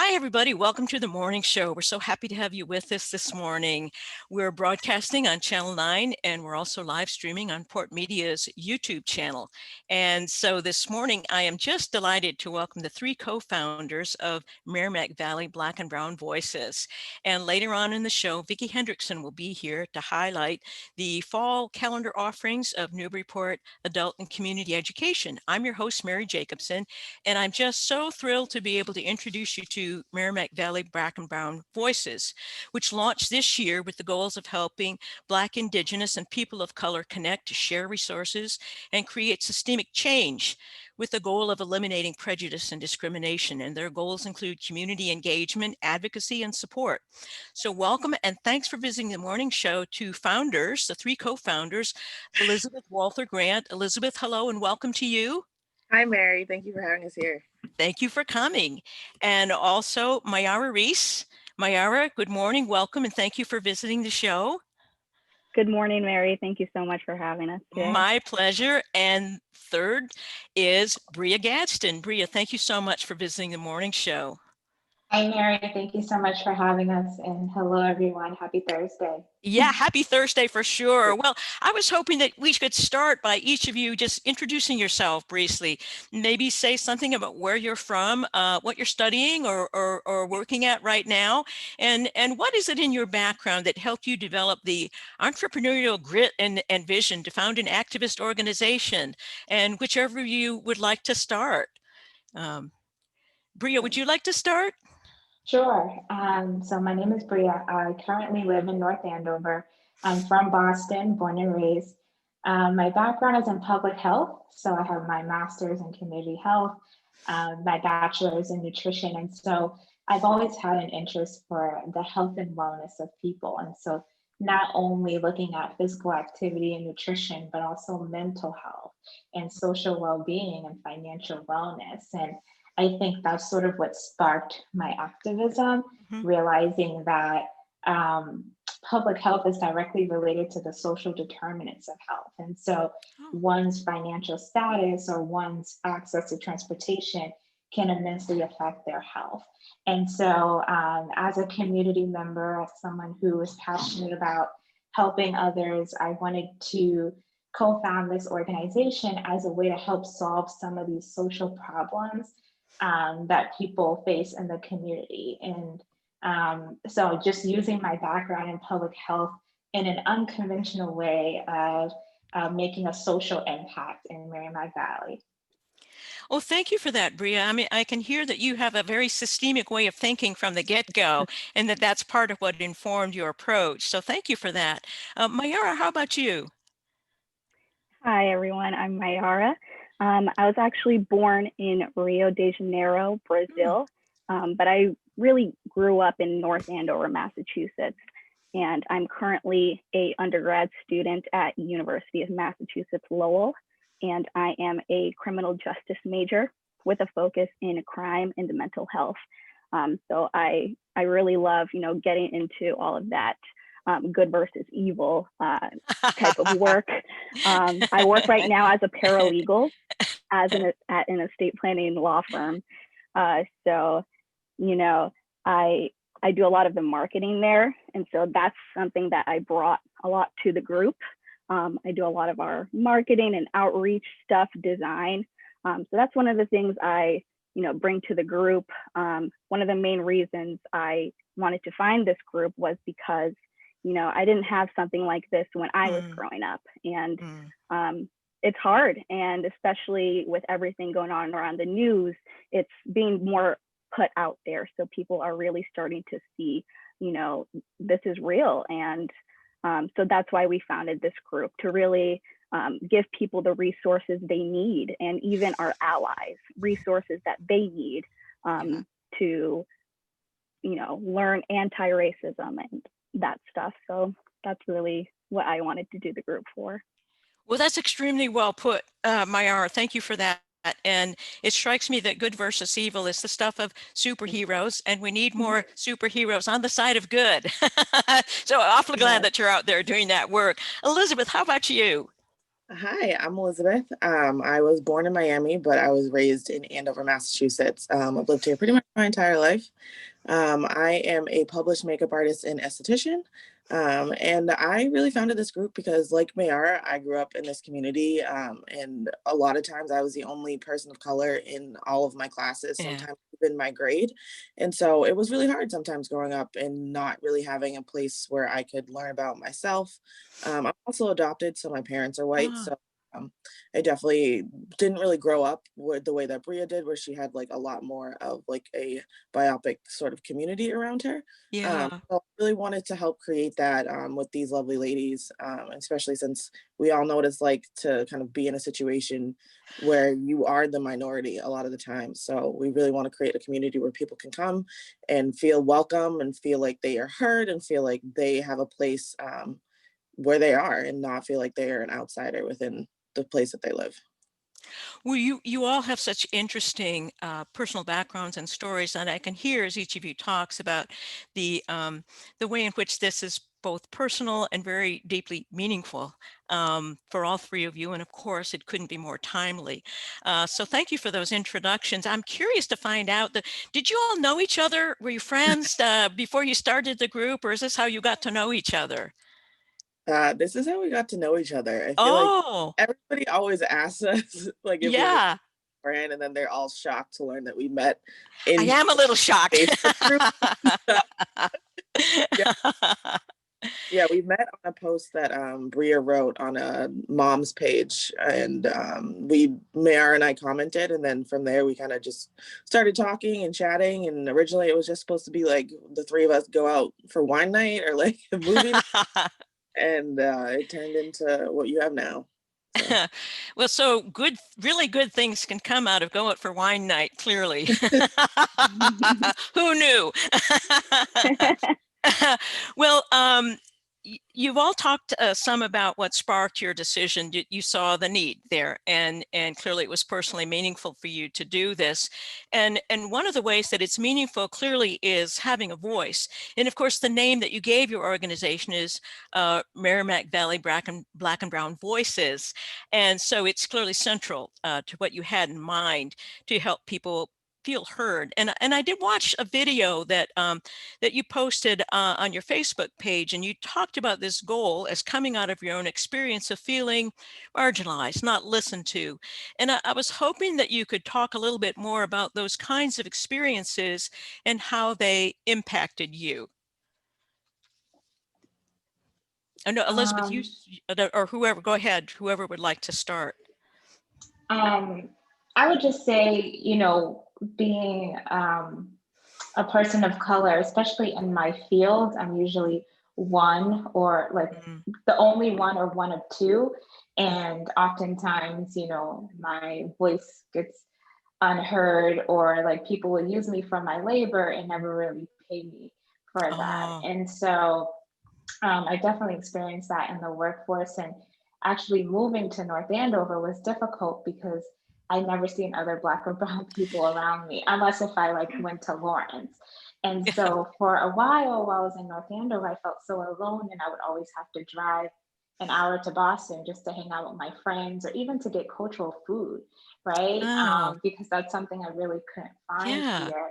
Hi, everybody. Welcome to the morning show. We're so happy to have you with us this morning. We're broadcasting on Channel 9, and we're also live streaming on Port Media's YouTube channel. And so this morning, I am just delighted to welcome the three co-founders of Merrimack Valley Black and Brown Voices. And later on in the show, Vicki Hendrickson will be here to highlight the fall calendar offerings of Newburyport Adult and Community Education. I'm your host, Mary Jacobsen, and I'm just so thrilled to be able to introduce you to Merrimack Valley Black and Brown Voices, which launched this year with the goals of helping Black, Indigenous, and people of color connect to share resources and create systemic change with the goal of eliminating prejudice and discrimination. And their goals include community engagement, advocacy, and support. So welcome and thanks for visiting the morning show to founders, the three co-founders, Elizabeth Walther Grant. Elizabeth, hello and welcome to you. Hi, Mary. Thank you for having us here. Thank you for coming. And also Mayra Reese. Mayra, good morning, welcome, and thank you for visiting the show. Good morning, Mary. Thank you so much for having us today. My pleasure. And third is Bria Gadsden. Bria, thank you so much for visiting the morning show. Hi, Mary. Thank you so much for having us. And hello, everyone. Happy Thursday. Yeah, happy Thursday for sure. Well, I was hoping that we could start by each of you just introducing yourself briefly. Maybe say something about where you're from, what you're studying or working at right now, and what is it in your background that helped you develop the entrepreneurial grit and vision to found an activist organization, and whichever of you would like to start. Bria, would you like to start? Sure. So my name is Bria. I currently live in North Andover. I'm from Boston, born and raised. My background is in public health. So I have my master's in community health, my bachelor's in nutrition. And so I've always had an interest for the health and wellness of people. And so not only looking at physical activity and nutrition, but also mental health and social well-being and financial wellness. And I think that's sort of what sparked my activism, realizing that public health is directly related to the social determinants of health. And so one's financial status or one's access to transportation can immensely affect their health. And so as a community member, as someone who is passionate about helping others, I wanted to co-found this organization as a way to help solve some of these social problems that people face in the community. And so just using my background in public health in an unconventional way of making a social impact in Merrimack Valley. Well, thank you for that, Bria. I mean, I can hear that you have a very systemic way of thinking from the get-go, and that's part of what informed your approach. So thank you for that. Mayra, how about you? Hi, everyone. I'm Mayra. I was actually born in Rio de Janeiro, Brazil, but I really grew up in North Andover, Massachusetts. And I'm currently an undergrad student at University of Massachusetts Lowell. And I am a criminal justice major with a focus in crime and mental health. So I really love, getting into all of that good versus evil type of work. I work right now as a paralegal at an estate planning law firm. So, I do a lot of the marketing there. And so that's something that I brought a lot to the group. I do a lot of our marketing and outreach stuff, design. So that's one of the things I, bring to the group. One of the main reasons I wanted to find this group was because, I didn't have something like this when I was growing up. And it's hard. And especially with everything going on around the news, it's being more put out there. So people are really starting to see, this is real. And so that's why we founded this group, to really give people the resources they need, and even our allies, resources that they need to, learn anti-racism and that stuff. So that's really what I wanted to do the group for. Well, that's extremely well put, Mayra. Thank you for that. And it strikes me that good versus evil is the stuff of superheroes, and we need more superheroes on the side of good. So awfully glad that you're out there doing that work. Elizabeth, how about you? Hi, I'm Elizabeth. I was born in Miami, but I was raised in Andover, Massachusetts. I've lived here pretty much my entire life. I am a published makeup artist and esthetician. And I really founded this group because, like Mayara, I grew up in this community. And a lot of times I was the only person of color in all of my classes, Yeah. sometimes even my grade. And so it was really hard sometimes growing up and not really having a place where I could learn about myself. I'm also adopted, so my parents are white. Ah, So um, I definitely didn't really grow up with the way that Bria did, where she had like a lot more of like a biopic sort of community around her. yeah. So I really wanted to help create that with these lovely ladies, especially since we all know what it's like to kind of be in a situation where you are the minority a lot of the time. So we really want to create a community where people can come and feel welcome and feel like they are heard and feel like they have a place where they are and not feel like they are an outsider within the place that they live. Well, you all have such interesting personal backgrounds and stories, and I can hear as each of you talks about the way in which this is both personal and very deeply meaningful for all three of you. And of course, it couldn't be more timely. So thank you for those introductions. I'm curious to find out that did you all know each other? Were you friends before you started the group, or is this how you got to know each other? This is how we got to know each other. I feel like Oh, everybody always asks us like if we knew yeah. friend, and then they're all shocked to learn that we met I in am a little shocked. Facebook group. Yeah, yeah, we met on a post that Bria wrote on a mom's page, and Mayara and I commented, and then from there we kind of just started talking and chatting. And originally it was just supposed to be like the three of us go out for wine night or like a movie night, and it turned into what you have now. So. Well, so good, really good things can come out of going for wine night, clearly. Who knew? Well, you've all talked some about what sparked your decision. You saw the need there, and clearly it was personally meaningful for you to do this. And one of the ways that it's meaningful clearly is having a voice. And of course, the name that you gave your organization is Merrimack Valley Black and Brown Voices, and so it's clearly central to what you had in mind to help people feel heard. And I did watch a video that you posted on your Facebook page, and you talked about this goal as coming out of your own experience of feeling marginalized, not listened to. And I was hoping that you could talk a little bit more about those kinds of experiences and how they impacted you. I know, Elizabeth, you Um, or whoever, go ahead, whoever would like to start. um, I would just say, being a person of color, especially in my field, I'm usually one or like Mm, the only one or one of two. And oftentimes, my voice gets unheard, or like people will use me for my labor and never really pay me for that. oh, And so I definitely experienced that in the workforce. And actually moving to North Andover was difficult because I never seen other Black or brown people around me, unless if I like went to Lawrence. And yeah. so for a while I was in North Andover, I felt so alone, and I would always have to drive an hour to Boston just to hang out with my friends or even to get cultural food, right? Oh, Because that's something I really couldn't find yeah. here.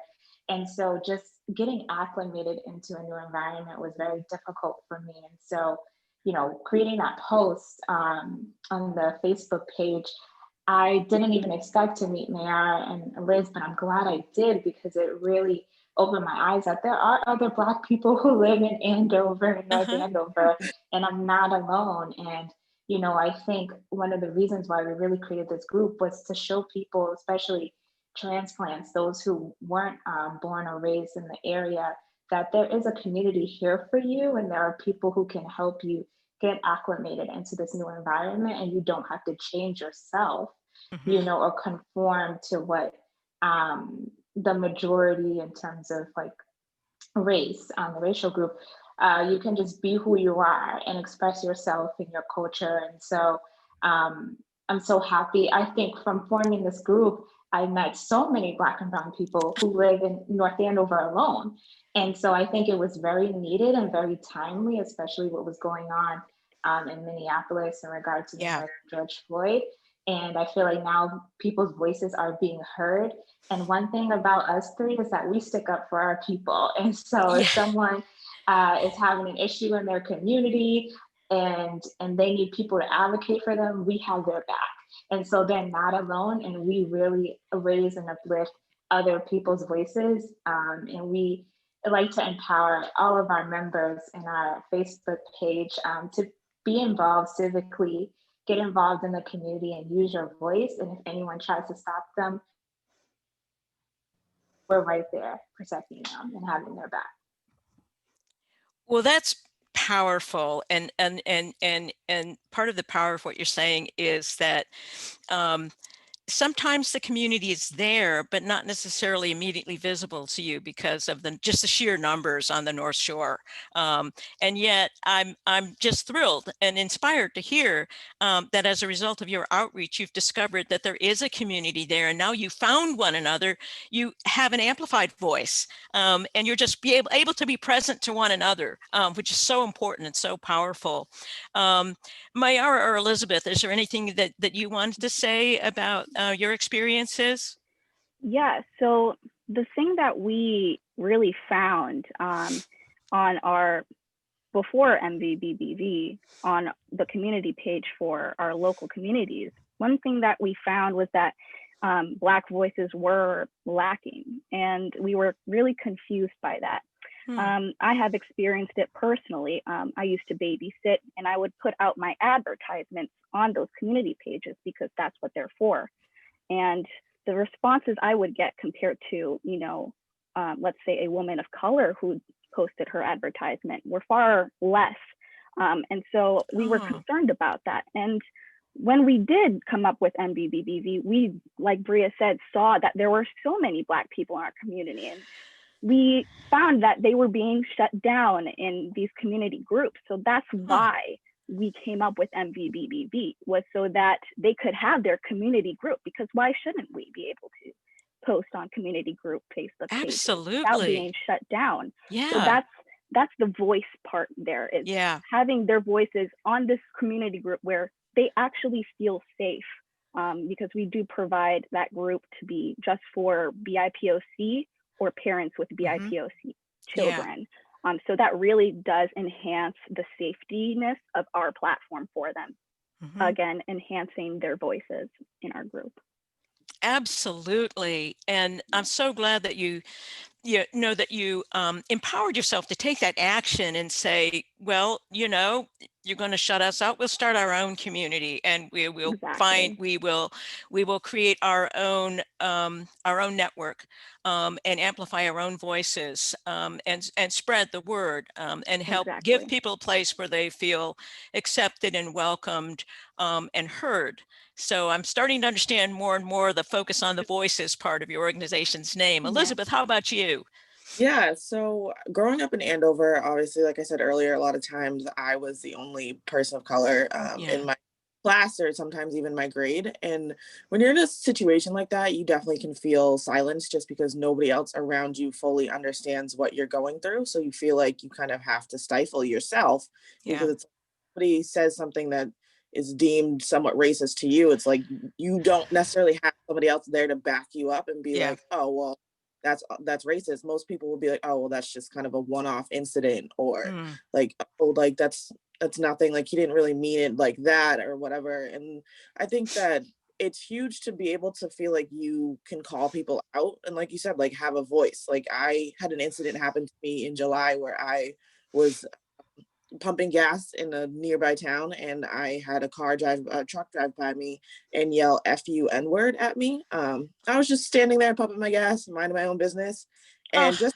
And so just getting acclimated into a new environment was very difficult for me. And so, creating that post on the Facebook page, I didn't even expect to meet Mayra and Liz, but I'm glad I did, because it really opened my eyes that there are other Black people who live in Andover and North Uh-huh. Andover, and I'm not alone. And I think one of the reasons why we really created this group was to show people, especially transplants, those who weren't born or raised in the area, that there is a community here for you, and there are people who can help you get acclimated into this new environment, and you don't have to change yourself, Hmm. or conform to what the majority in terms of like race, the racial group. You can just be who you are and express yourself in your culture. And so um, I'm so happy. I think from forming this group, I met so many Black and brown people who live in North Andover alone. And so I think it was very needed and very timely, especially what was going on in Minneapolis in regard to the Yeah. murder of George Floyd. And I feel like now people's voices are being heard. And one thing about us three is that we stick up for our people. And so if Yeah. someone is having an issue in their community and they need people to advocate for them, we have their back. And so they're not alone, and we really raise and uplift other people's voices. And we like to empower all of our members in our Facebook page to be involved civically, get involved in the community, and use your voice. And if anyone tries to stop them, we're right there protecting them and having their back. Well, that's powerful. And part of the power of what you're saying is that sometimes the community is there, but not necessarily immediately visible to you because of just the sheer numbers on the North Shore. And yet I'm just thrilled and inspired to hear that as a result of your outreach, you've discovered that there is a community there, and now you found one another. You have an amplified voice, and you're just able to be present to one another, which is so important and so powerful. Mayra or Elizabeth, is there anything that you wanted to say about your experiences? Yeah, so the thing that we really found on our, before MVBBV, on the community page for our local communities, one thing that we found was that Black voices were lacking, and we were really confused by that. I have experienced it personally. I used to babysit, and I would put out my advertisements on those community pages because that's what they're for. And the responses I would get compared to, let's say a woman of color who posted her advertisement were far less. And so we were concerned about that. And when we did come up with MVBBV, we, like Bria said, saw that there were so many Black people in our community. And we found that they were being shut down in these community groups. So that's why we came up with MVBBV, was so that they could have their community group, because why shouldn't we be able to post on community group Facebook pages without being shut down? Yeah. So that's the voice part there, is having their voices on this community group where they actually feel safe, because we do provide that group to be just for BIPOC or parents with BIPOC children. So that really does enhance the safetyness of our platform for them. Again, enhancing their voices in our group. Absolutely. And I'm so glad that you empowered yourself to take that action and say, well, you're going to shut us out. We'll start our own community, and we will we will create our own network, and amplify our own voices, and spread the word, and help give people a place where they feel accepted and welcomed, and heard. So I'm starting to understand more and more the focus on the voices part of your organization's name. Elizabeth, how about you? Yeah, so growing up in Andover, obviously, like I said earlier, a lot of times I was the only person of color in my class, or sometimes even my grade. And when you're in a situation like that, you definitely can feel silenced just because nobody else around you fully understands what you're going through. So you feel like you kind of have to stifle yourself because it's somebody says something that is deemed somewhat racist to you. It's like you don't necessarily have somebody else there to back you up and be like, oh, well, that's racist. Most people will be like, oh, well, that's just kind of a one-off incident, or like, oh, like that's nothing, like he didn't really mean it like that, or whatever. And I think that it's huge to be able to feel like you can call people out, and like you said, like have a voice. Like I had an incident happen to me in July where I was pumping gas in a nearby town, and I had a truck drive by me and yell "F you N-word" at me. I was just standing there pumping my gas, minding my own business. And just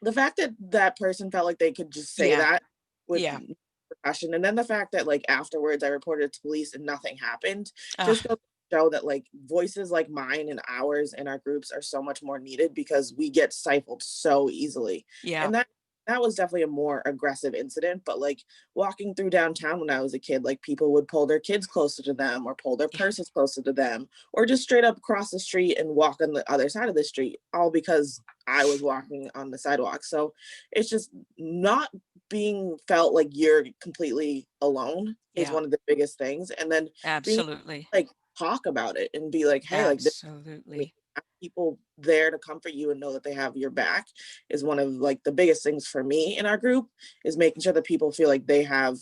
the fact that that person felt like they could just say that with repercussion. And then the fact that like afterwards I reported it to police and nothing happened, just goes to show that like voices like mine and ours in our groups are so much more needed, because we get stifled so easily. And that that was definitely a more aggressive incident, but like walking through downtown when I was a kid, like people would pull their kids closer to them or pull their Yeah. purses closer to them, or just straight up cross the street and walk on the other side of the street, all because I was walking on the sidewalk. So it's just not being felt like you're completely alone is Yeah, one of the biggest things. And then being absolutely. like talk about it and be like, hey, like this Absolutely. people there to comfort you and know that they have your back is one of like the biggest things for me in our group, is making sure that people feel like they have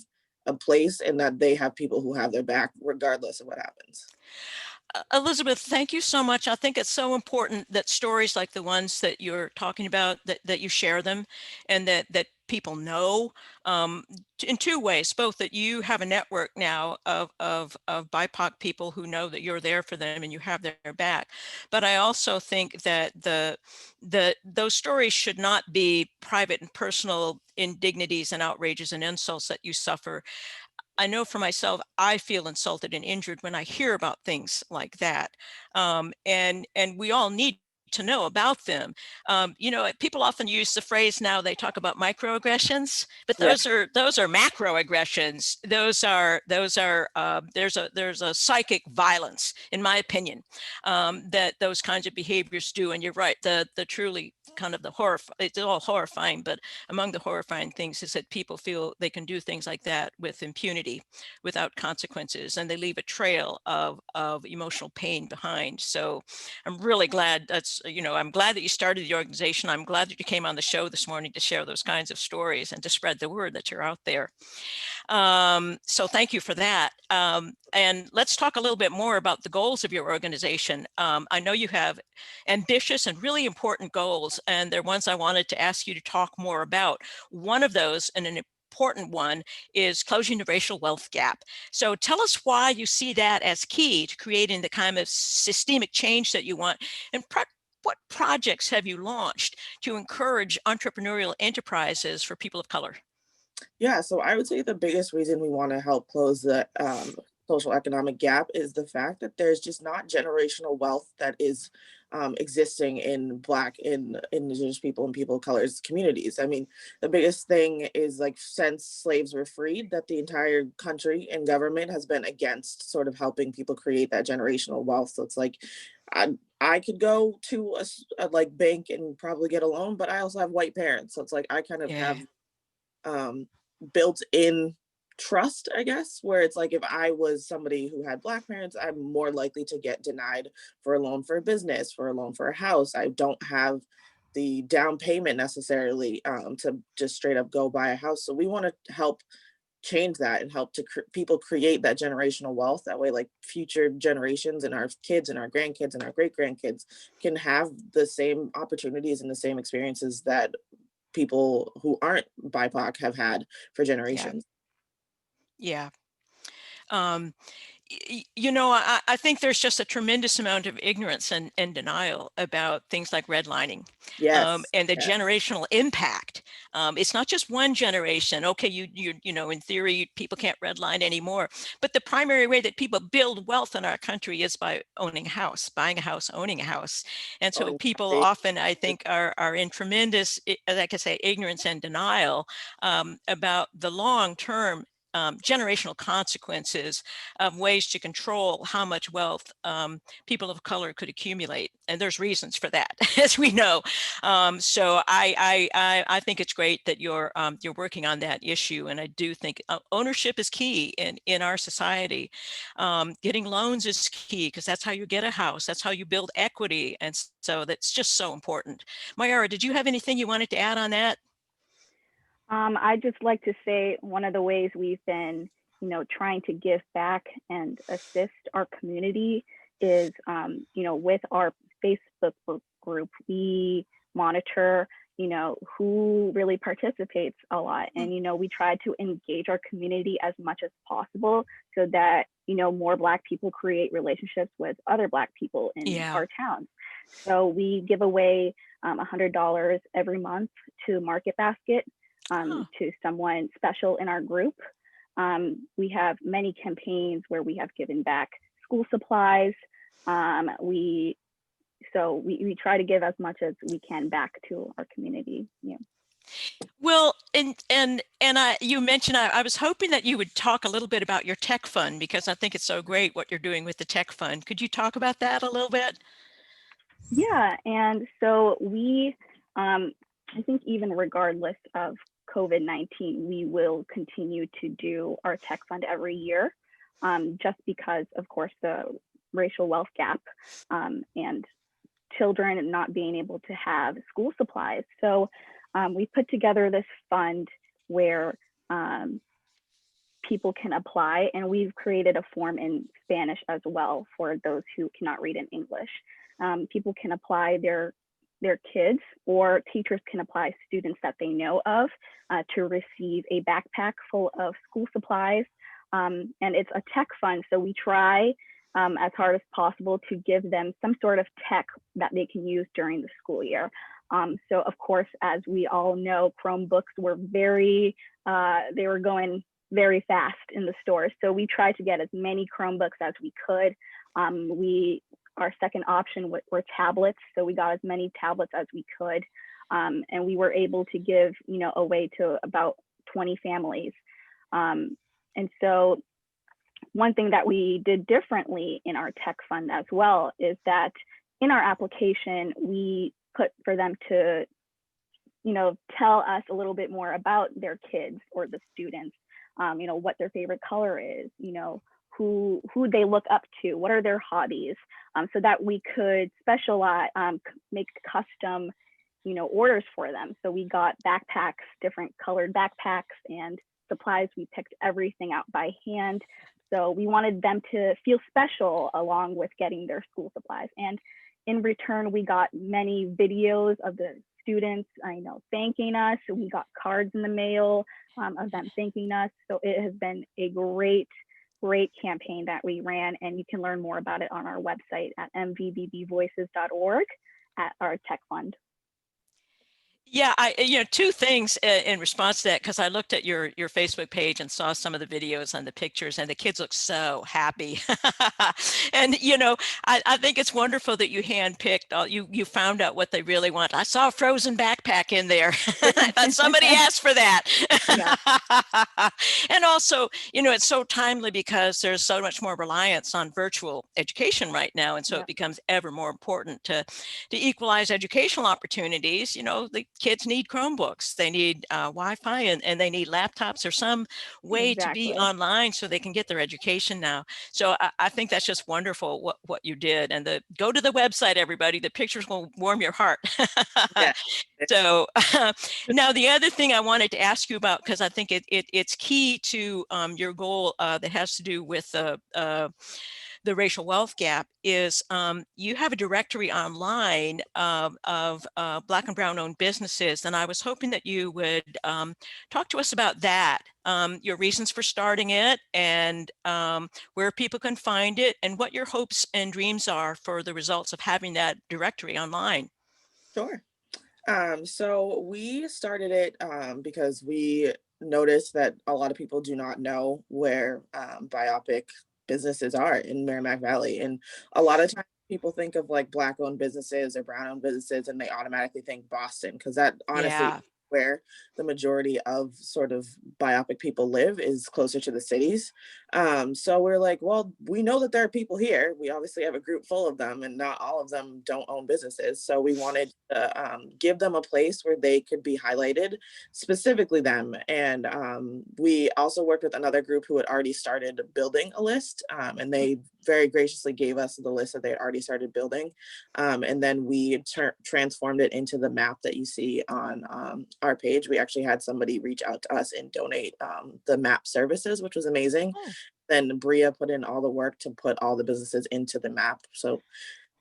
a place and that they have people who have their back regardless of what happens. Elizabeth, thank you so much. I think it's so important that stories like the ones that you're talking about, that you share them, and that people know, in two ways, both that you have a network now of BIPOC people who know that you're there for them and you have their back. But I also think that those stories should not be private and personal indignities and outrages and insults that you suffer. I know for myself, I feel insulted and injured when I hear about things like that. And we all need to know about them. You know, people often use the phrase now, they talk about microaggressions, but Yeah. those are macroaggressions. There's a psychic violence, in my opinion, that those kinds of behaviors do. And you're right, the truly kind of the horror, it's all horrifying, but among the horrifying things is that people feel they can do things like that with impunity, without consequences, and they leave a trail of emotional pain behind. So I'm really glad I'm glad that you started the organization. I'm glad that you came on the show this morning to share those kinds of stories and to spread the word that you're out there. So thank you for that. And let's talk a little bit more about the goals of your organization. I know you have ambitious and really important goals, and they're ones I wanted to ask you to talk more about. One of those, and an important one, is closing the racial wealth gap. So tell us why you see that as key to creating the kind of systemic change that you want, and what projects have you launched to encourage entrepreneurial enterprises for people of color? Yeah, so I would say the biggest reason we want to help close the social economic gap is the fact that there's just not generational wealth that is existing in Black, in Indigenous people and people of colors communities. I mean, the biggest thing is like since slaves were freed, that the entire country and government has been against sort of helping people create that generational wealth. So it's like I could go to a like bank and probably get a loan, but I also have white parents, so it's like I kind of Yeah. have um, built in trust, I guess, where it's like if I was somebody who had Black parents, I'm more likely to get denied for a loan for a business, for a loan for a house. I don't have the down payment necessarily to just straight up go buy a house. So we want to help change that and help to people create that generational wealth. That way, like future generations and our kids and our grandkids and our great grandkids can have the same opportunities and the same experiences that people who aren't BIPOC have had for Yeah. generations. Yeah. Um, I think there's just a tremendous amount of ignorance and denial about things like redlining, Yes. and the Yeah. generational impact. It's not just one generation. Okay, in theory, people can't redline anymore, but the primary way that people build wealth in our country is by owning a house, buying a house, owning a house. And Oh, so people exactly. often, I think, are in tremendous, like I say, ignorance and denial about the long-term generational consequences of ways to control how much wealth people of color could accumulate. And there's reasons for that, as we know. So I think it's great that you're working on that issue. And I do think ownership is key in our society. Getting loans is key, because that's how you get a house. That's how you build equity. And so that's just so important. Mayra, did you have anything you wanted to add on that? I just like to say one of the ways we've been, trying to give back and assist our community is, with our Facebook group, we monitor, who really participates a lot. And, we try to engage our community as much as possible so that, more Black people create relationships with other Black people in Yeah. our towns. So we give away $100 every month to Market Basket, to someone special in our group. We have many campaigns where we have given back school supplies. We try to give as much as we can back to our community. Yeah. Well, you mentioned, I was hoping that you would talk a little bit about your tech fund, because I think it's so great what you're doing with the tech fund. Could you talk about that a little bit? Yeah, and so I think even regardless of COVID-19, we will continue to do our tech fund every year, just because, of course, the racial wealth gap and children not being able to have school supplies. So we put together this fund where people can apply, and we've created a form in Spanish as well for those who cannot read in English. People can apply their kids, or teachers can apply students that they know of to receive a backpack full of school supplies. And it's a tech fund, so we try as hard as possible to give them some sort of tech that they can use during the school year. So of course, as we all know, Chromebooks were they were going very fast in the stores. So we tried to get as many Chromebooks as we could. Our second option were tablets. So we got as many tablets as we could. And we were able to give, away to about 20 families. And so one thing that we did differently in our tech fund as well is that in our application, we put for them to, tell us a little bit more about their kids or the students, what their favorite color is, who they look up to, what are their hobbies, so that we could specialize, make custom, orders for them. So we got backpacks, different colored backpacks and supplies. We picked everything out by hand. So we wanted them to feel special along with getting their school supplies. And in return, we got many videos of the students, thanking us. So we got cards in the mail of them thanking us. So it has been a great campaign that we ran, and you can learn more about it on our website at mvbbvoices.org at our tech fund. Yeah, two things in response to that, because I looked at your Facebook page and saw some of the videos and the pictures, and the kids look so happy. And I think it's wonderful that you handpicked. You found out what they really want. I saw a frozen backpack in there. I thought somebody asked for that. Yeah. And also, it's so timely because there's so much more reliance on virtual education right now, and so it becomes ever more important to equalize educational opportunities. The kids need Chromebooks, they need Wi-Fi, and they need laptops or some way to be online so they can get their education now. So I think that's just wonderful what you did. And go to the website, everybody. The pictures will warm your heart. Yeah. So now the other thing I wanted to ask you about, because I think it's key to your goal that has to do with the racial wealth gap, is you have a directory online of Black and Brown owned businesses. And I was hoping that you would talk to us about that, your reasons for starting it, and where people can find it, and what your hopes and dreams are for the results of having that directory online. Sure. So we started it because we noticed that a lot of people do not know where biopic businesses are in Merrimack Valley. And a lot of times people think of like Black owned businesses or brown owned businesses, and they automatically think Boston, because that honestly where the majority of sort of biopic people live, is closer to the cities. So we're like, well, we know that there are people here. We obviously have a group full of them, and not all of them don't own businesses. So we wanted to give them a place where they could be highlighted, specifically them. And we also worked with another group who had already started building a list, and they very graciously gave us the list that they had already started building. And then we transformed it into the map that you see on our page. We actually had somebody reach out to us and donate the map services, which was amazing. Oh. Then Bria put in all the work to put all the businesses into the map. So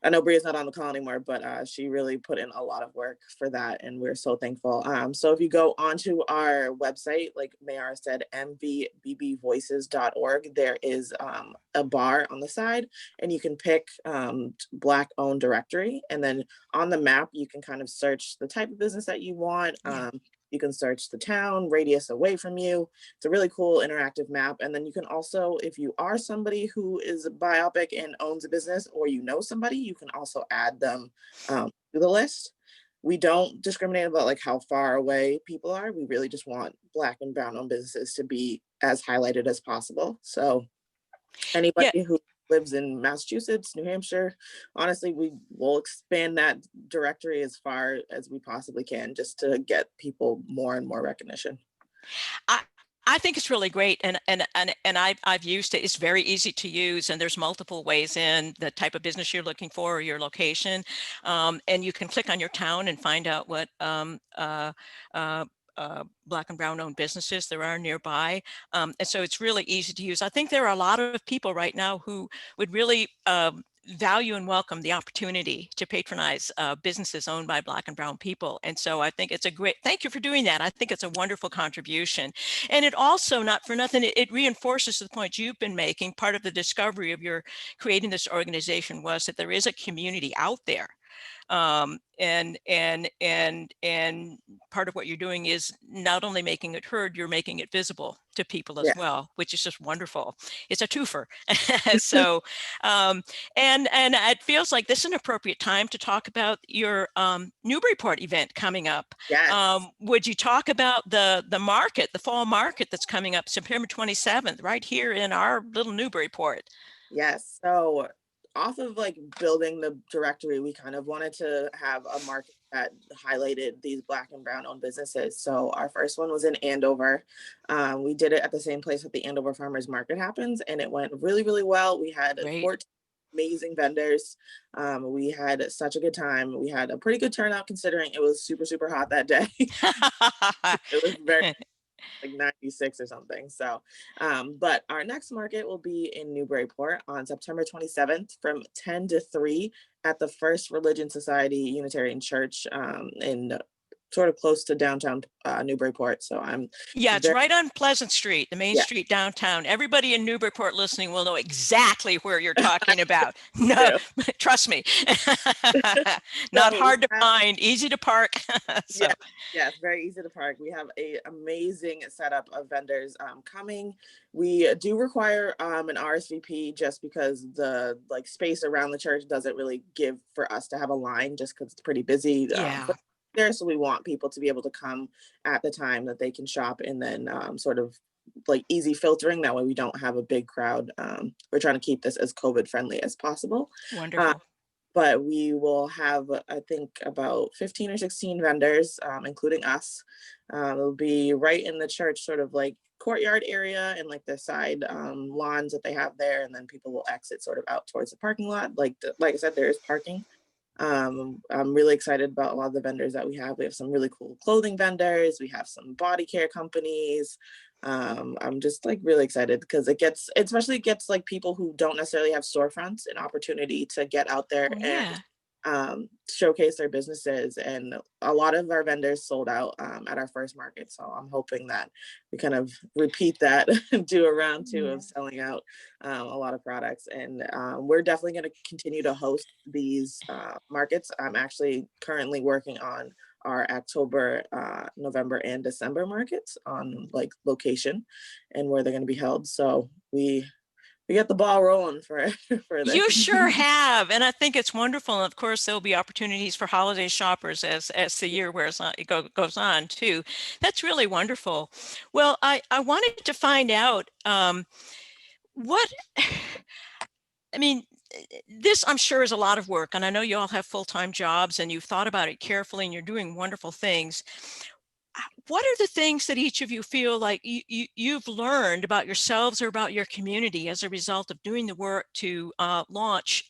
I know Bria's not on the call anymore, but she really put in a lot of work for that, and we're so thankful. So if you go onto our website, like Mayra said, mvbbvoices.org, there is a bar on the side, and you can pick Black owned directory, and then on the map you can kind of search the type of business that you want. You can search the town, radius away from you. It's a really cool interactive map. And then you can also, if you are somebody who is a biopic and owns a business, or you know somebody, you can also add them to the list. we don't discriminate about like how far away people are. We really just want Black and brown owned businesses to be as highlighted as possible. So anybody who lives in Massachusetts, New Hampshire, honestly, we will expand that directory as far as we possibly can, just to get people more and more recognition. I think it's really great, and I've used it. It's very easy to use, and there's multiple ways in the type of business you're looking for or your location, and you can click on your town and find out what Black and brown owned businesses there are nearby, and so it's really easy to use. I think there are a lot of people right now who would really value and welcome the opportunity to patronize businesses owned by Black and brown people. And so I think it's a great, thank you for doing that. I think it's a wonderful contribution. And it also, not for nothing, it reinforces the point you've been making. Part of the discovery of your creating this organization was that there is a community out there. And part of what you're doing is not only making it heard, you're making it visible to people as well, which is just wonderful. It's a twofer. So, and it feels like this is an appropriate time to talk about your Newburyport event coming up. Yes. Would you talk about the market, the fall market that's coming up September 27th, right here in our little Newburyport? Yes. So off of like building the directory, we kind of wanted to have a market that highlighted these Black and brown owned businesses. So our first one was in Andover. We did it at the same place that the Andover Farmers Market happens, and it went really, really well. We had 14 amazing vendors. We had such a good time. We had a pretty good turnout considering it was super, super hot that day. It was very like 96 or something. So, but our next market will be in Newburyport on September 27th from 10 to 3 at the First Religion Society Unitarian Church in sort of close to downtown Newburyport. So it's right on Pleasant Street, the main street downtown. Everybody in Newburyport listening will know exactly where you're talking about. No, trust me. Not hard to find, easy to park. So. Yes, very easy to park. We have an amazing setup of vendors coming. We do require an RSVP just because the like space around the church doesn't really give for us to have a line, just because it's pretty busy. There, so we want people to be able to come at the time that they can shop, and then sort of like easy filtering, that way we don't have a big crowd. We're trying to keep this as COVID friendly as possible. Wonderful. But we will have, I think, about 15 or 16 vendors, including us. It'll be right in the church sort of like courtyard area and like the side lawns that they have there, and then people will exit sort of out towards the parking lot. Like I said, there is parking. I'm really excited about a lot of the vendors that we have. We have some really cool clothing vendors. We have some body care companies. I'm just like really excited because it especially gets like people who don't necessarily have storefronts an opportunity to get out there and showcase their businesses. And a lot of our vendors sold out at our first market. So I'm hoping that we kind of repeat that and do a round two of selling out a lot of products. And we're definitely going to continue to host these markets. I'm actually currently working on our October, November, and December markets on like location and where they're going to be held. So we get the ball rolling for this. You sure have, and I think it's wonderful. And of course, there'll be opportunities for holiday shoppers as the year wears on, goes on too. That's really wonderful. Well, I wanted to find out what. I mean, this I'm sure is a lot of work, and I know you all have full-time jobs, and you've thought about it carefully, and you're doing wonderful things. What are the things that each of you feel like you've learned about yourselves or about your community as a result of doing the work to launch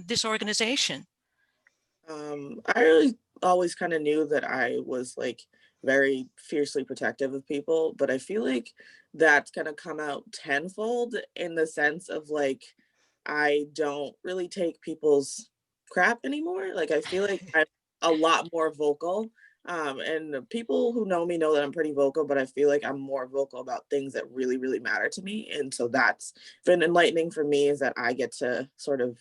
this organization? I really always kind of knew that I was like very fiercely protective of people, but I feel like that's gonna come out tenfold in the sense of like, I don't really take people's crap anymore. Like I feel like I'm a lot more vocal. And people who know me know that I'm pretty vocal, but I feel like I'm more vocal about things that really, really matter to me. And so that's been enlightening for me, is that I get to sort of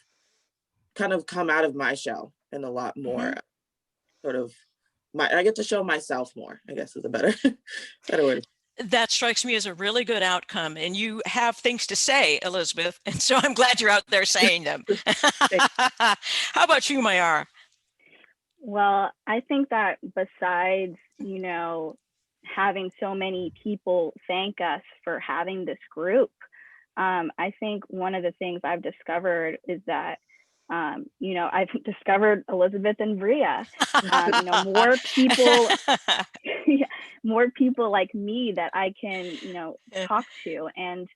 kind of come out of my shell and a lot more sort of I get to show myself more, I guess is a better word. That strikes me as a really good outcome, and you have things to say, Elizabeth, and so I'm glad you're out there saying them. How about you, Mayra? Well, I think that besides, having so many people thank us for having this group, I think one of the things I've discovered is that, I've discovered Elizabeth and Bria, more people, more people like me that I can, talk to. And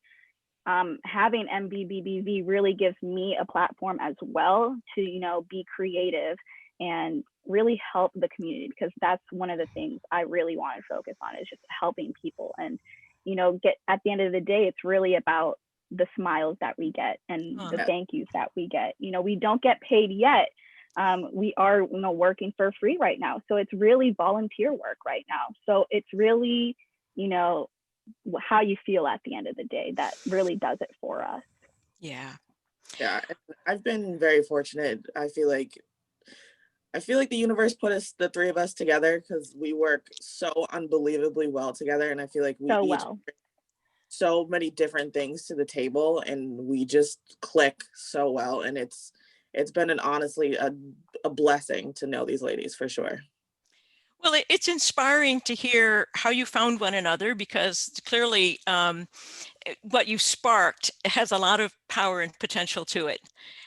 having MBBBV really gives me a platform as well to, be creative and really help the community, because that's one of the things I really want to focus on, is just helping people. And, get at the end of the day, it's really about the smiles that we get and the thank yous that we get. We don't get paid yet. We are, working for free right now. So it's really volunteer work right now. So it's really, how you feel at the end of the day that really does it for us. Yeah. Yeah, I've been very fortunate. I feel like the universe put the three of us together because we work so unbelievably well together, and I feel like we each bring so many different things to the table, and we just click so well. And it's been honestly a blessing to know these ladies, for sure. Well, it's inspiring to hear how you found one another, because clearly what you sparked has a lot of power and potential to it.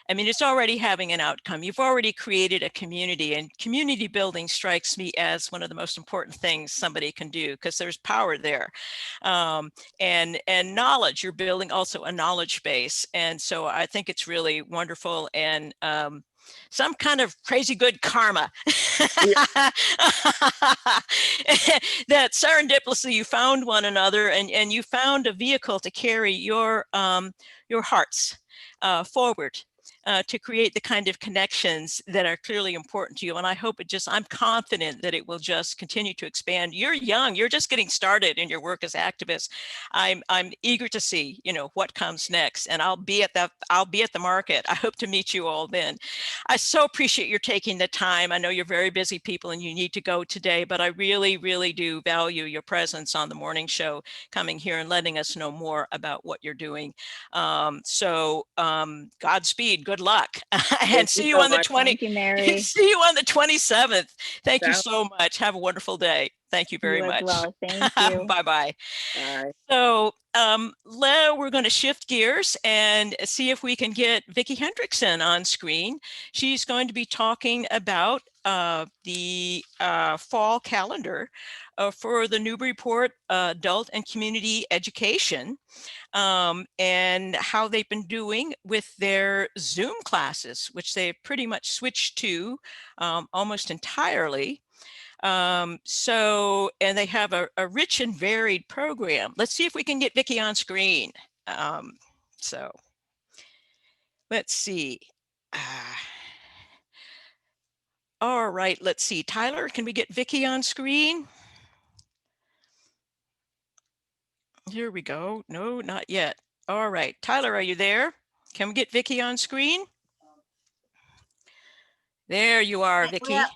I mean, it's already having an outcome. You've already created a community, and community building strikes me as one of the most important things somebody can do, because there's power there. And knowledge, you're building also a knowledge base. And so I think it's really wonderful, and some kind of crazy good karma. That serendipitously you found one another, and you found a vehicle to carry your hearts forward, to create the kind of connections that are clearly important to you. And I hope I'm confident that it will just continue to expand. You're young, you're just getting started in your work as activists. I'm eager to see, what comes next, and I'll be at the market. I hope to meet you all then. I so appreciate your taking the time. I know you're very busy people and you need to go today, but I really, really do value your presence on the morning show, coming here and letting us know more about what you're doing. Godspeed, good luck, and see you on the 20. Thank you, Mary. See you on the 27th. Thank you so much. Have a wonderful day. Thank you very much. Well. Thank you. Bye-bye. Bye. So we're going to shift gears and see if we can get Vicki Hendrickson on screen. She's going to be talking about the fall calendar for the Newburyport adult and community education, and how they've been doing with their Zoom classes, which they pretty much switched to almost entirely. And they have a rich and varied program. Let's see if we can get Vicki on screen. So let's see. All right, let's see. Tyler, can we get Vicki on screen? Here we go. No, not yet. All right, Tyler, are you there? Can we get Vicki on screen? There you are, Vicki. Well,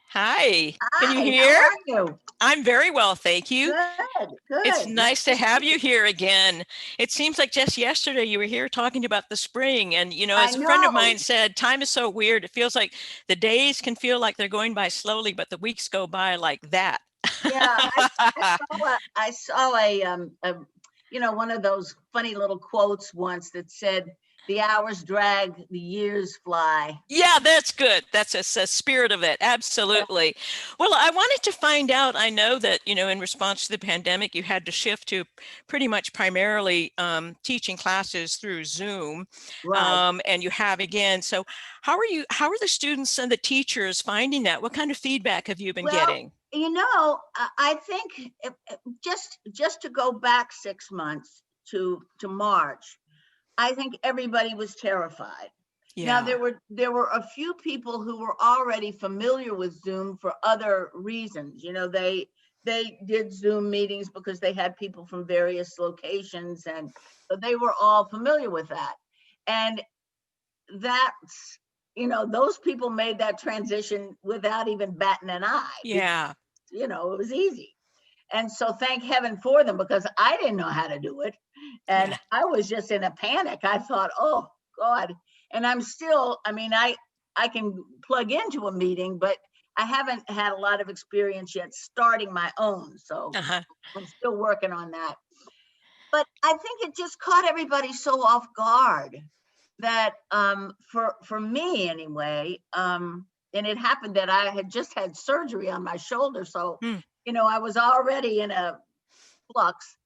hi. Can you hi, hear? how are you? I'm very well, thank you. Good. It's nice to have you here again. It seems like just yesterday you were here talking about the spring, and as a friend of mine said, time is so weird. It feels like the days can feel like they're going by slowly, but the weeks go by like that. Yeah, I saw a one of those funny little quotes once that said, "The hours drag, the years fly." Yeah, that's good. That's a spirit of it. Absolutely. Well, I wanted to find out, I know that, in response to the pandemic, you had to shift to pretty much primarily teaching classes through Zoom. Right. And you have again. So how are the students and the teachers finding that? What kind of feedback have you been getting? I think just to go back 6 months to March, I think everybody was terrified. Yeah. Now there were a few people who were already familiar with Zoom for other reasons. They did Zoom meetings because they had people from various locations, and so they were all familiar with that. And that's, those people made that transition without even batting an eye. Yeah. It was easy. And so thank heaven for them, because I didn't know how to do it. And I was just in a panic. I thought, oh God. And I'm still, I can plug into a meeting, but I haven't had a lot of experience yet starting my own, so I'm still working on that. But I think it just caught everybody so off guard that for me anyway, and it happened that I had just had surgery on my shoulder, so you know, I was already in a flux.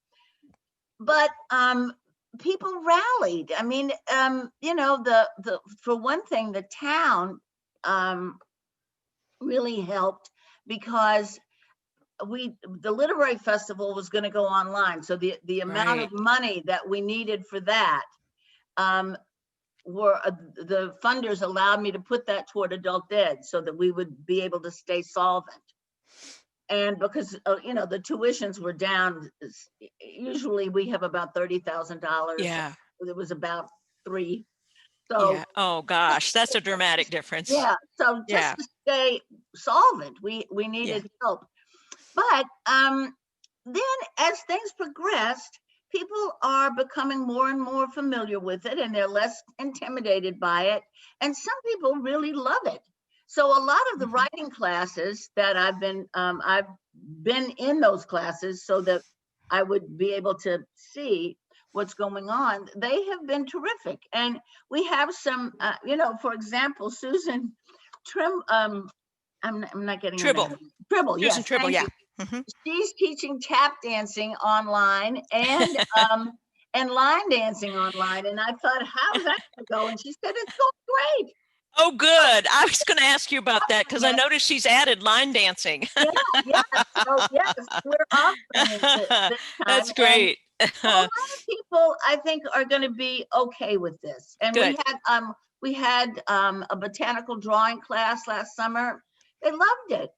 But people rallied. I mean, you know, the for one thing, the town really helped because the literary festival was going to go online, so the amount of money that we needed for that were the funders allowed me to put that toward adult ed so that we would be able to stay solvent. And because you know, the tuitions were down, usually we have about $30,000. Yeah. It was about 3. So yeah. Oh gosh, that's a dramatic difference. yeah, so just to stay solvent, we needed help. But then as things progressed, people are becoming more and more familiar with it, and they're less intimidated by it. And some people really love it. So a lot of the writing classes that I've been in those classes so that I would be able to see what's going on. They have been terrific. And we have some, you know, for example, Susan Trim, I'm not getting Tribble. Tribble, yes. Susan Tribble, yeah. She's teaching tap dancing online and line dancing online. And I thought, how's that gonna go? And she said, it's going great. Oh, good. I was going to ask you about that because I noticed she's added line dancing. Yeah. So yes, we're offering it this time. That's great. And a lot of people, I think, are going to be okay with this. And Good. we had a botanical drawing class last summer. They loved it.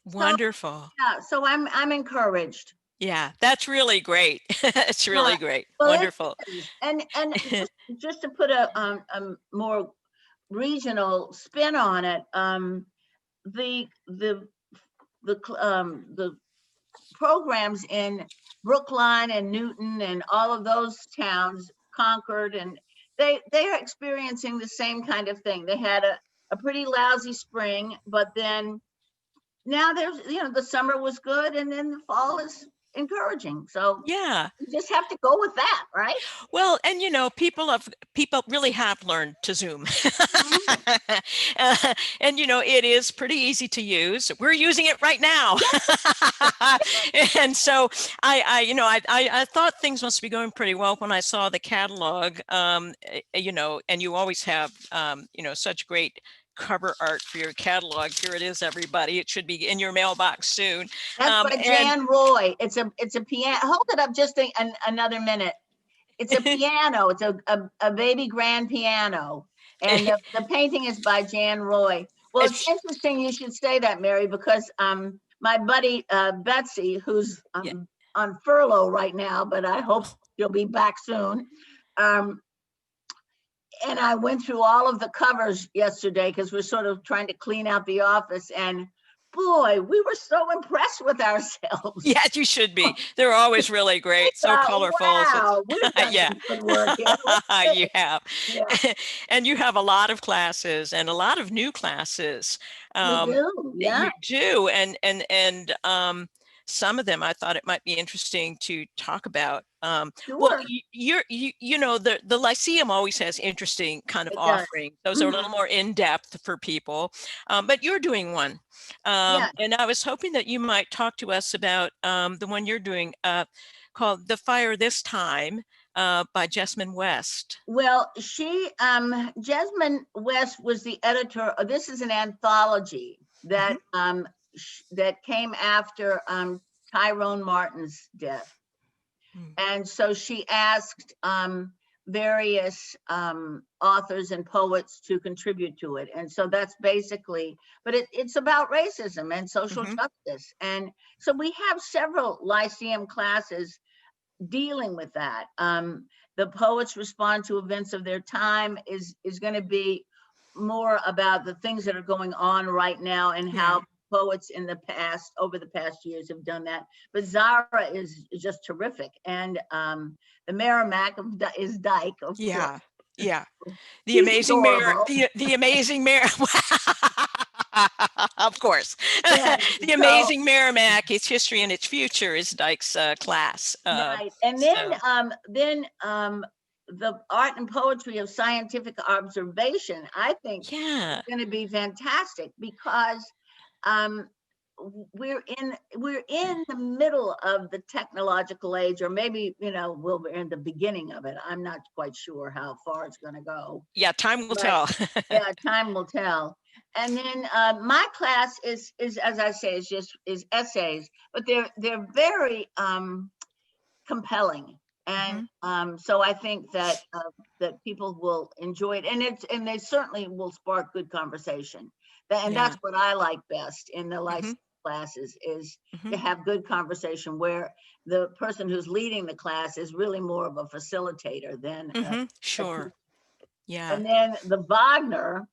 Wonderful. So, yeah. So I'm encouraged. Yeah, that's really great. It's really great. Well, Wonderful. And just to put a more regional spin on it, the programs in Brookline and Newton and all of those towns, Concord, and they are experiencing the same kind of thing. They had a pretty lousy spring, but then now there's, you know, the summer was good, and then the fall is encouraging. So yeah, you just have to go with that, right? Well, and you know, people really have learned to Zoom. And you know, it is pretty easy to use. We're using it right now. And so I thought things must be going pretty well when I saw the catalog, you know, and you always have you know, such great cover art for your catalog. Here it is, everybody. It should be in your mailbox soon. That's by Jan Roy. It's a piano. Hold it up just another minute. It's a piano. It's a baby grand piano, and the painting is by Jan Roy. Well, it's interesting you should say that, Mary, because my buddy Betsy, who's on furlough right now, but I hope she'll be back soon. And I went through all of the covers yesterday because we're sort of trying to clean out the office, and boy, we were so impressed with ourselves. Yes, you should be. They're always really great. So colorful. Wow, we've done some good work. You have. Yeah. And you have a lot of classes and a lot of new classes. You do, yeah. You do. And some of them I thought it might be interesting to talk about. Sure. Well, you know, the Lyceum always has interesting kind of offerings. Those are a little more in depth for people, but you're doing one. And I was hoping that you might talk to us about the one you're doing called The Fire This Time by Jessamine West. Well, Jessamine West was the editor. This is an anthology that that came after Tyrone Martin's death. And so she asked various authors and poets to contribute to it. And so that's basically, but it's about racism and social justice. And so we have several Lyceum classes dealing with that. The Poets Respond to Events of Their Time is going to be more about the things that are going on right now and how poets in the past, over the past years, have done that. But Zara is just terrific. And the Merrimack is Dyke, of course. Yeah. The amazing Mayra. The amazing Mayra. Of course. Yeah, The so, amazing Merrimack, its history and its future is Dyke's class. right. And then the art and poetry of scientific observation, I think, is yeah, going to be fantastic because um, we're in the middle of the technological age, or maybe we're in the beginning of it. I'm not quite sure how far it's going to go. yeah, time will But tell. yeah, time will tell. And then my class is as I say, is essays, but they're very compelling. And so I think that people will enjoy it, and they certainly will spark good conversation. And Yeah. that's what I like best in the life classes, is to have good conversation where the person who's leading the class is really more of a facilitator than a Sure. Yeah. and then the Wagner,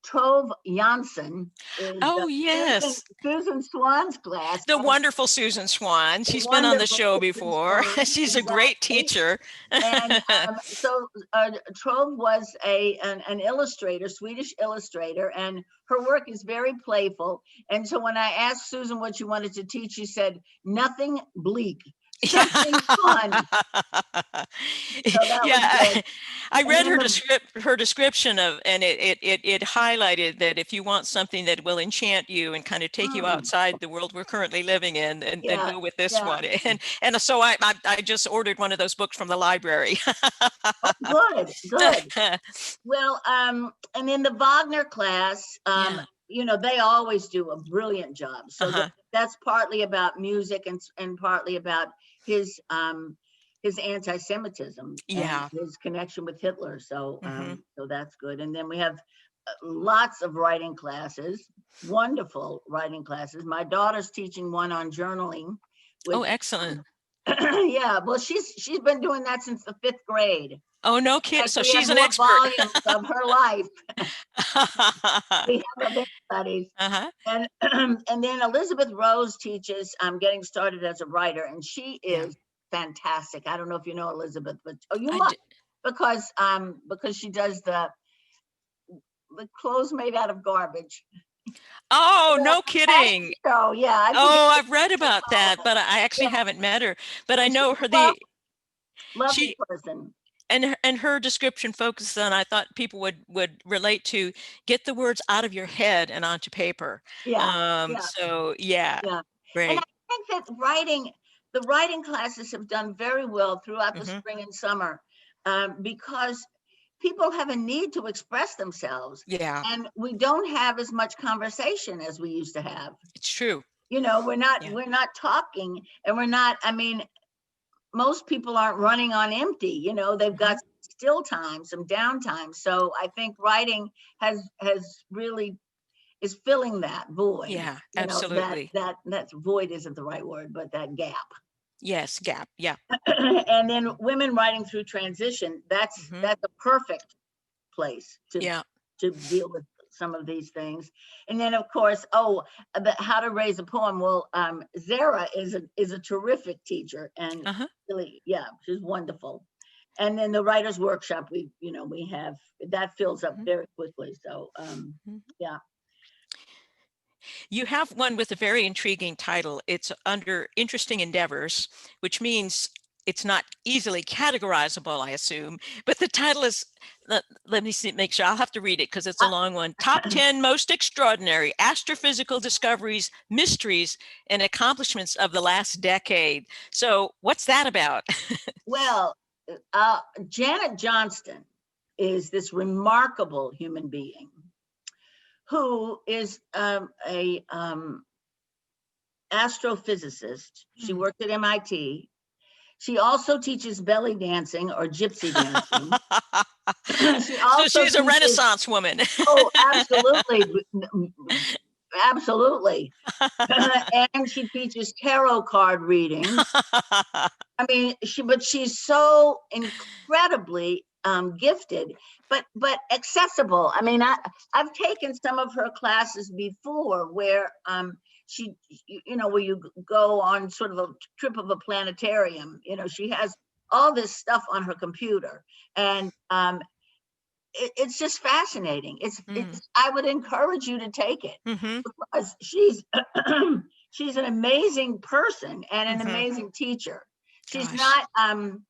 Trove Janssen is Oh, yes. Susan Swan's class. The wonderful Susan Swan. The She's been on the wonderful show Susan before. Swan, She's a great exactly. teacher. And so Trove was an illustrator, Swedish illustrator, and her work is very playful. And so when I asked Susan what she wanted to teach, she said, nothing bleak, something fun. So that was good. I read her description of, and it highlighted that if you want something that will enchant you and kind of take you outside the world we're currently living in, then go with this one. And so I just ordered one of those books from the library. Good. Well, and in the Wagner class, they always do a brilliant job. So that's partly about music and partly about his anti-Semitism and his connection with Hitler. So so that's good. And then we have lots of writing classes, wonderful writing classes. My daughter's teaching one on journaling. Oh, excellent. Yeah, well, she's been doing that since the 5th grade. Oh, no kidding. So she's an expert. Volumes of her life. We have book studies. And then Elizabeth Rose teaches Getting Started as a Writer, and she is fantastic. I don't know if you know Elizabeth, but you must, because she does the clothes made out of garbage. Oh, no kidding. Oh, yeah. I've read about that, but I actually haven't met her. But I know her. Lovely person. And her description focuses on, I thought people would relate to, get the words out of your head and onto paper. So great. And I think that the writing classes have done very well throughout the spring and summer, because people have a need to express themselves. Yeah. And we don't have as much conversation as we used to have. It's true. We're not talking, and most people aren't running on empty. They've got still time, some downtime. So I think writing has really is filling that void. Yeah, absolutely. That void isn't the right word, but that gap. Yes, gap. Yeah. And then women writing through transition. That's a perfect place to deal with some of these things. And then, of course, how to raise a poem. Well, Zara is a terrific teacher, and really, she's wonderful. And then the writer's workshop, we have that fills up very quickly. So You have one with a very intriguing title. It's under Interesting Endeavors, which means it's not easily categorizable, I assume. But the title is, let me see, make sure, I'll have to read it because it's a long one. Top 10 Most Extraordinary Astrophysical Discoveries, Mysteries, and Accomplishments of the Last Decade. So what's that about? Well, Janet Johnston is this remarkable human being who is a astrophysicist. She worked at MIT. She also teaches belly dancing or gypsy dancing. So she's a Renaissance woman. Oh, absolutely. Absolutely. And she teaches tarot card readings. She's so incredibly gifted, but accessible. I've taken some of her classes before where where you go on sort of a trip of a planetarium. She has all this stuff on her computer, and it's just fascinating. Mm. It's I would encourage you to take it Mm-hmm. because she's she's an amazing person and an Mhm. amazing teacher. She's Gosh. not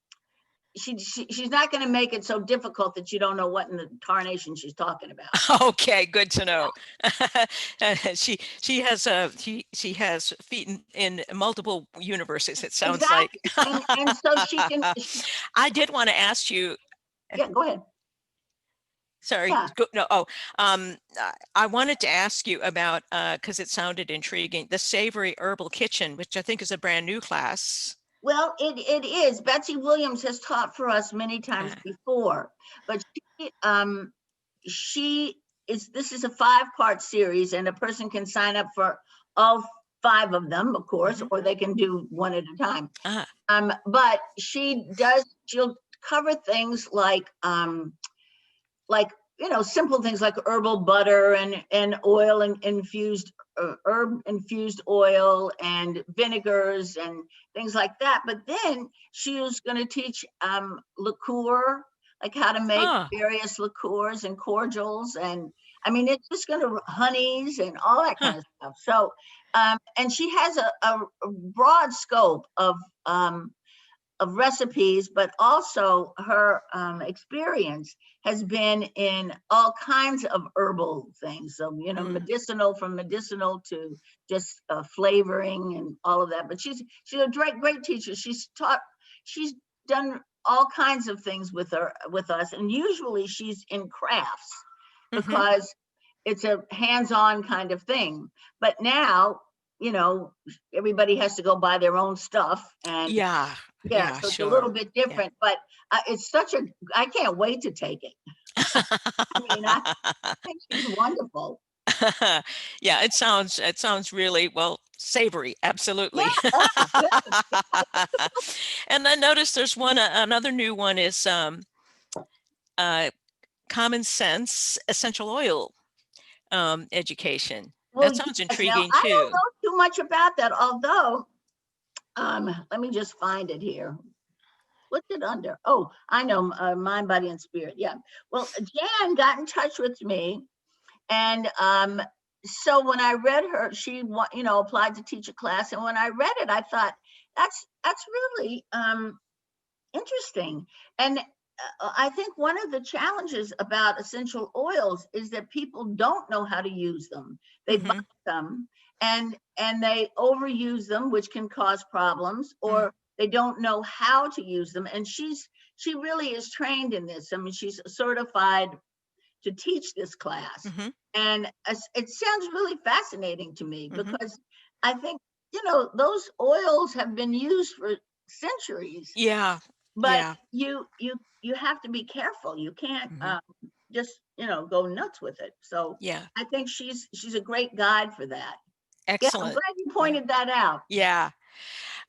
she's not going to make it so difficult that you don't know what in the tarnation she's talking about. Okay, good to know. She has she has feet in multiple universes, it sounds like. Exactly. And so she can, I did want to ask you, yeah, go ahead. sorry, Yeah. no, oh, I wanted to ask you about, because it sounded intriguing, the Savory Herbal Kitchen, which I think is a brand new class. Well, it is. Betsy Williams has taught for us many times before, but she is, this is a 5-part series and a person can sign up for all 5 of them, of course, or they can do one at a time. But she'll cover things like simple things like herbal butter and oil and infused herb infused oil and vinegars and things like that. But then she was going to teach liqueur, like how to make various liqueurs and cordials, and I mean it's just going to honeys and all that kind of stuff. So and she has a broad scope of recipes, but also her experience has been in all kinds of herbal things. So, medicinal, from medicinal to just flavoring and all of that. But she's a great teacher. She's done all kinds of things with us. And usually she's in crafts because it's a hands-on kind of thing. But now, everybody has to go buy their own stuff. And yeah, so it's sure. a little bit different, but it's I can't wait to take it. I mean, I think she's wonderful. Yeah, it sounds really, well, savory, absolutely. And I noticed there's another new one is common sense essential oil education. Well, that sounds yes. intriguing Now, too. I don't know too much about that, although let me just find it here. What's it under? Oh, I know, Mind, Body, and Spirit. Yeah. Well, Jan got in touch with me, and so when I read her, she applied to teach a class, and when I read it, I thought that's really interesting. And I think one of the challenges about essential oils is that people don't know how to use them. They buy them and they overuse them, which can cause problems, or they don't know how to use them. And she really is trained in this. I mean, she's certified to teach this class. And it sounds really fascinating to me because I think, those oils have been used for centuries. Yeah. But you have to be careful. You can't just go nuts with it. So yeah, I think she's a great guide for that. Excellent. Yeah, I'm glad you pointed that out. Yeah.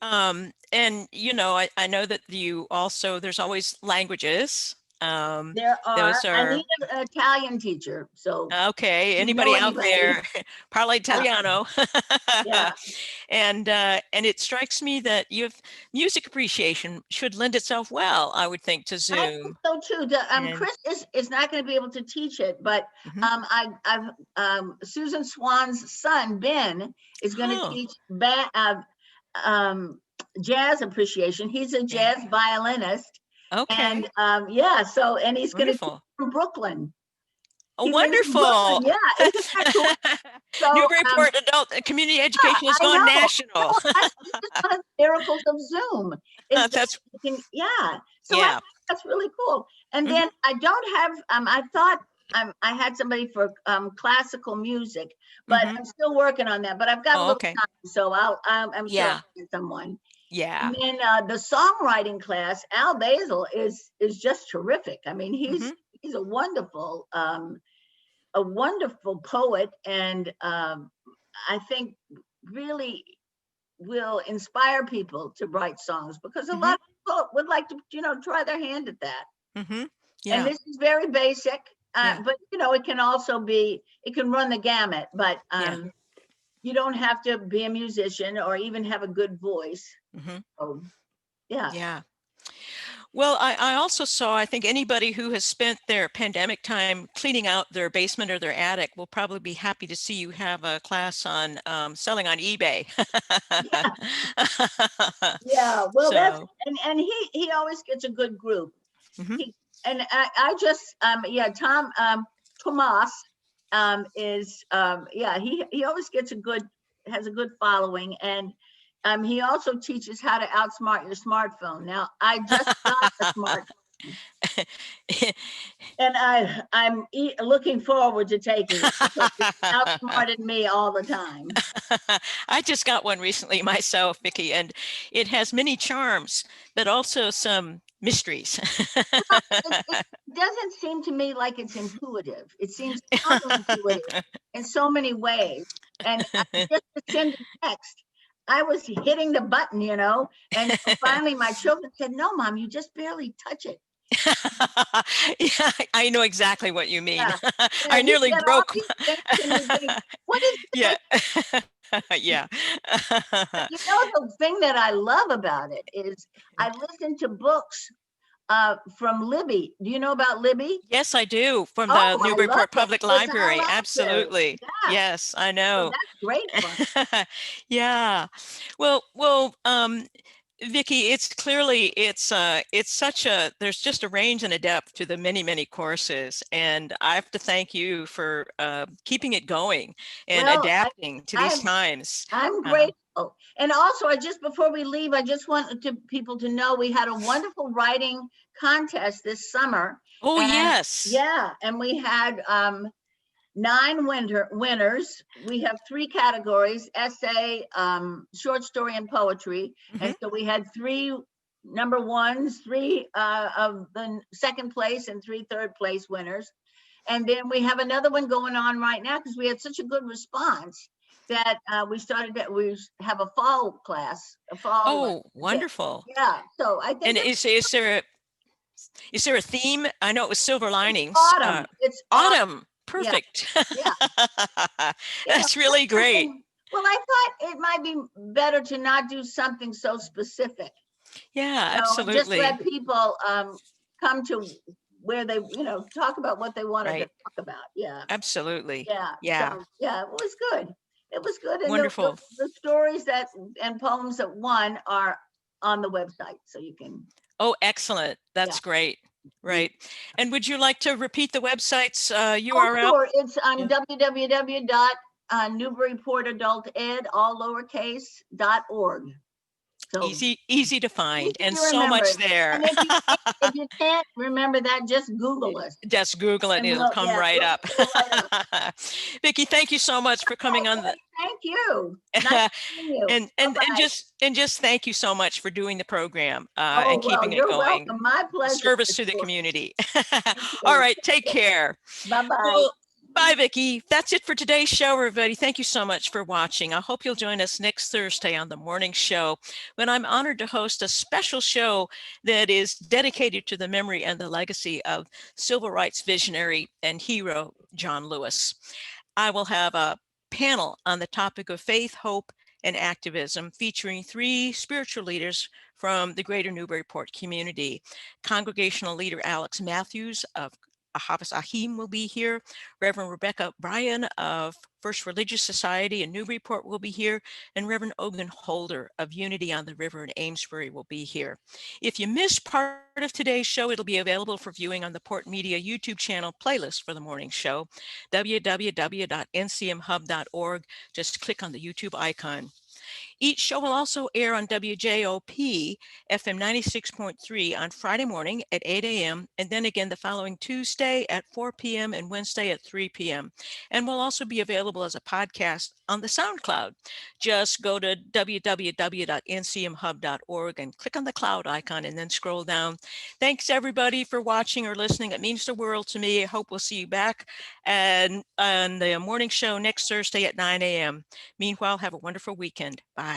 And I know that there's always languages. There are. I need an Italian teacher. So okay, anybody out there, parla Italiano. Yeah. And it strikes me that music appreciation should lend itself well, I would think, to Zoom. I think so too. Chris is not going to be able to teach it, but Susan Swan's son Ben is going to teach jazz appreciation. He's a jazz violinist. Okay. And so he's going to teach from Brooklyn. Oh, wonderful. Yeah. Isn't that cool? So, Newburyport Adult Community Education has gone national. That's one of the miracles of Zoom. So that's really cool. And then I don't have, I thought I had somebody for classical music, but I'm still working on that. But I've got a little time, so I'm sure I'll get someone. Yeah. And then the songwriting class, Al Basil is just terrific. I mean, he's a wonderful poet, and I think really will inspire people to write songs, because a lot of people would like to try their hand at that. And this is very basic, but it can also it can run the gamut, but you don't have to be a musician or even have a good voice. So, yeah. Well, I also saw, I think anybody who has spent their pandemic time cleaning out their basement or their attic will probably be happy to see you have a class on selling on eBay. Yeah, well, that's, So, and he always gets a good group. mhm. He, and I just, yeah, Tomas, is, yeah, he always gets has a good following. And he also teaches how to outsmart your smartphone. Now, I just got a smartphone, and I'm looking forward to taking it because it's outsmarted me all the time. I just got one recently myself, Vicki, and it has many charms, but also some mysteries. It doesn't seem to me like it's intuitive. It seems counterintuitive in so many ways. And just to send a text, I was hitting the button, and finally my children said, "No, Mom, you just barely touch it." Yeah, I know exactly what you mean. Yeah. I He nearly said all broke. these things, and you think, what is Yeah. this? Yeah. The thing that I love about it is I listen to books from Libby. Do you know about Libby? Yes, I do. From the Oh, I love Newburyport it. Public It's Library. interactive. Absolutely. Yeah. Yes, I So know. that's great fun. Yeah. Well, Vicki, it's clearly it's such a there's just a range and a depth to the many, many courses. And I have to thank you for keeping it going and Well, adapting to these times. I'm grateful. And also, before we leave, I just want people to know we had a wonderful writing contest this summer. Oh, And yes. yeah, and we had 9 winners. We have 3 categories: essay, short story, and poetry. And so we had 3 number ones, 3 of the second place, and 3 third place winners. And then we have another one going on right now because we had such a good response that we have a fall class, a fall. Oh, wonderful. Yeah. So I think And is there a theme? I know it was silver linings. autumn. It's autumn. Yeah. Perfect. Yeah. That's really great. Well, I thought it might be better to not do something so specific. Yeah, And just absolutely. let people come to where they, talk about what they wanted to Right. talk about. Yeah. Absolutely. Yeah. Yeah. So, yeah, it was good. It was good. And Wonderful. the stories and poems that won are on the website, so you can. Oh, excellent. That's great. Right. And would you like to repeat the website's URL? Sure. It's on www.newburyportadulted, all lowercase.org. So Easy to find, and so remember much it. there. And if you can't remember that, just Google us. Just Google it and it'll come right up. Vicki, thank you so much for coming on the. Thank you. Nice seeing you. And just thank you so much for doing the program Oh, and keeping you're it going. welcome. My pleasure. Service to the community. All right, take care. Bye-bye. Well, bye, Vicki. That's it for today's show, everybody. Thank you so much for watching. I hope you'll join us next Thursday on the morning show when I'm honored to host a special show that is dedicated to the memory and the legacy of civil rights visionary and hero John Lewis. I will have a panel on the topic of faith, hope, and activism featuring 3 spiritual leaders from the greater Newburyport community. Congregational leader Alex Matthews of Havis Ahim will be here. Reverend Rebecca Bryan of First Religious Society in Newburyport will be here, and Reverend Ogun Holder of Unity on the River in Amesbury will be here. If you missed part of today's show, it'll be available for viewing on the Port Media YouTube channel playlist for the morning show, www.ncmhub.org. Just click on the YouTube icon. Each show will also air on WJOP FM 96.3 on Friday morning at 8 a.m. and then again the following Tuesday at 4 p.m. and Wednesday at 3 p.m. And will also be available as a podcast on the SoundCloud. Just go to www.ncmhub.org and click on the cloud icon and then scroll down. Thanks everybody for watching or listening. It means the world to me. I hope we'll see you back and on the morning show next Thursday at 9 a.m. Meanwhile, have a wonderful weekend. Bye.